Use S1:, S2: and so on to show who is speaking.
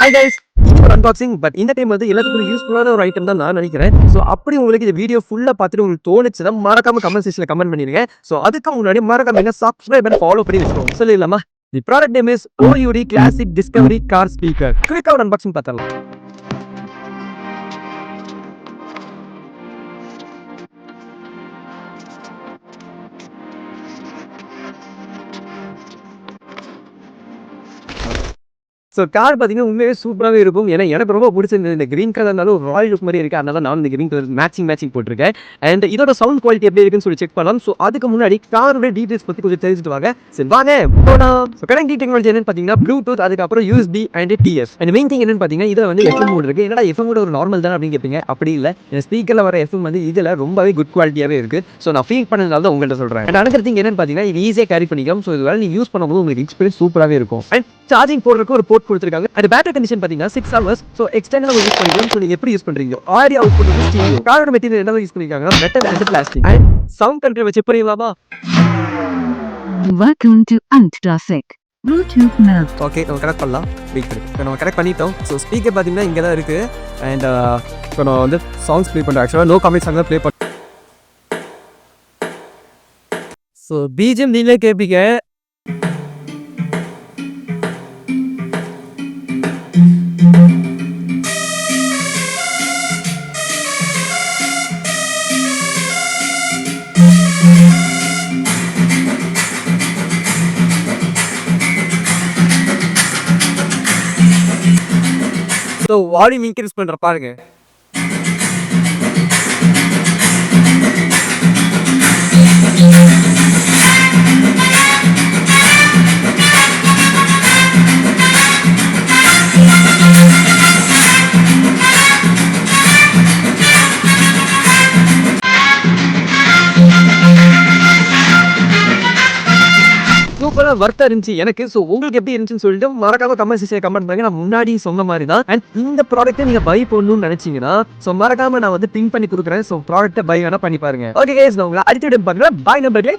S1: Hi guys, இது ஒரு unboxing. But இந்த டைம் வந்து எல்லாத்துக்கும் யூஸ்ஃபுல்லான ஒரு ஐட்டம் தான் நான் நினைக்கிறேன். ஸோ அப்படி உங்களுக்கு இந்த வீடியோ ஃபுல்லா பார்த்துட்டு உங்களுக்கு தோணுச்சுன்னா மறக்காம கமெண்ட் செக்ஷன்ல கமெண்ட் பண்ணிடுங்க. ஸோ அதுக்கு முன்னாடி மறக்காம என்ன சப்ஸ்கிரைப் அண்ட் ஃபாலோ பண்ணி வச்சுக்கோங்க. சொல்லிடலாமா? The product name is OUD classic Discovery car speaker. குயிக்கா ஒரு அன்பாக்சிங் பார்த்தரலாம். ஸோ கார் பார்த்தீங்கன்னா உண்மையாவே சூப்பராகவே இருக்கும். ஏன்னா எனக்கு ரொம்ப பிடிச்சிருந்தது இந்த கிரீன் கலர்னாலும் ஒரு ராயல் லுக் மாதிரி இருக்கு. அதனால நான் இந்த கிரீன் கலர் மேட்சிங் போட்டிருக்கேன். அண்ட் இதோட சவுண்ட் குவாலிட்டி எப்படி இருக்குன்னு சொல்லி செக் பண்ணலாம். ஸோ அதுக்கு முன்னாடி காரோட டீடைல்ஸ் பற்றி கொஞ்சம் தெரிஞ்சுட்டு வாங்க. சரி வாங்க போலாம். ஸோ கனெக்டி டெக்னாலஜி என்னன்னு பார்த்தீங்கன்னா ப்ளூடூத், அதுக்கப்புறம் USB and TF. And main thing என்னன்னு பார்த்தீங்கன்னா இதில் வந்து FM மோட் இருக்கு. என்னடா FM மோட் ஒரு நார்மல் தானே அப்படின்னு கேட்பீங்க. அப்படி இல்லை, இந்த ஸ்பீக்கரில் வர FM வந்து இதில் ரொம்பவே குட் குவாலிட்டியாகவே இருக்கு. ஸோ நான் ஃபீல் பண்ணதுனால தான் உங்கள்கிட்ட சொல்கிறேன். அண்ட் அனதர் திங் என்னன்னு பார்த்தீங்கன்னா இது ஈஸியாக கேரி பண்ணிக்கலாம். ஸோ இது வேலை நீங்கள் யூஸ் பண்ணும்போது உங்களுக்கு எக்ஸ்பீரியன்ஸ் சூப்பராகவே இருக்கும். அண்ட் சார்ஜிங் போடுறதுக்கு ஒரு போர்ட் கொடுத்துருக்காங்க. அது பேட்டரி கண்டிஷன் பார்த்தீங்கன்னா 6 hours. ஸோ எக்ஸ்டர்னல் யூஸ் பண்ணிக்கலாம். ஸோ நீங்க எப்படி யூஸ் பண்றீங்க? ஆடியோ அவுட்புட் வந்து ஸ்டீரியோ. காரோட மெட்டீரியல் என்ன யூஸ் பண்ணிருக்காங்க? Metal and plastic. And sound control வச்சு புரியுமாமா?
S2: Welcome to Antrasek. Bluetooth mode.
S1: Okay, நம்ம கனெக்ட் பண்ணலாம். வெயிட் பண்ணு. இப்போ நம்ம கனெக்ட் பண்ணிட்டோம். ஸோ ஸ்பீக்கர் பார்த்தீங்கன்னா இங்கே தான் இருக்கு. அண்ட் இப்போ நான் வந்து சாங்ஸ் ப்ளே பண்ணுறேன். ஆக்சுவலாக நோ கமெண்ட் சாங் தான் ப்ளே பண்ணேன். ஸோ BGM நீங்களே கேட்பீங்க. ஸோ வால்யூம் இன்க்ரீஸ் பண்ணுற பாருங்க. சூப்பரா வர்த்தா இருந்துச்சு எனக்கு. ஸோ உங்களுக்கு எப்படி இருந்துச்சுன்னு சொல்லிட்டு மறக்காம கமெண்ட் செக்ஷன்ல கமெண்ட் பண்ணுங்க. நான் முன்னாடி சொன்ன மாதிரி தான். அண்ட் இந்த ப்ராடக்ட்டை நீங்க பை பண்ணணும்னு நினைச்சீங்கன்னா ஸோ மறக்காம நான் வந்து பின் பண்ணி கொடுக்குறேன். ஸோ ப்ராடக்ட்டை பை வேணா பண்ணி பாருங்க. ஓகே கைஸ், நான் உங்களை அடுத்த டைம் பார்க்குறேன். பாய் நம்பர்.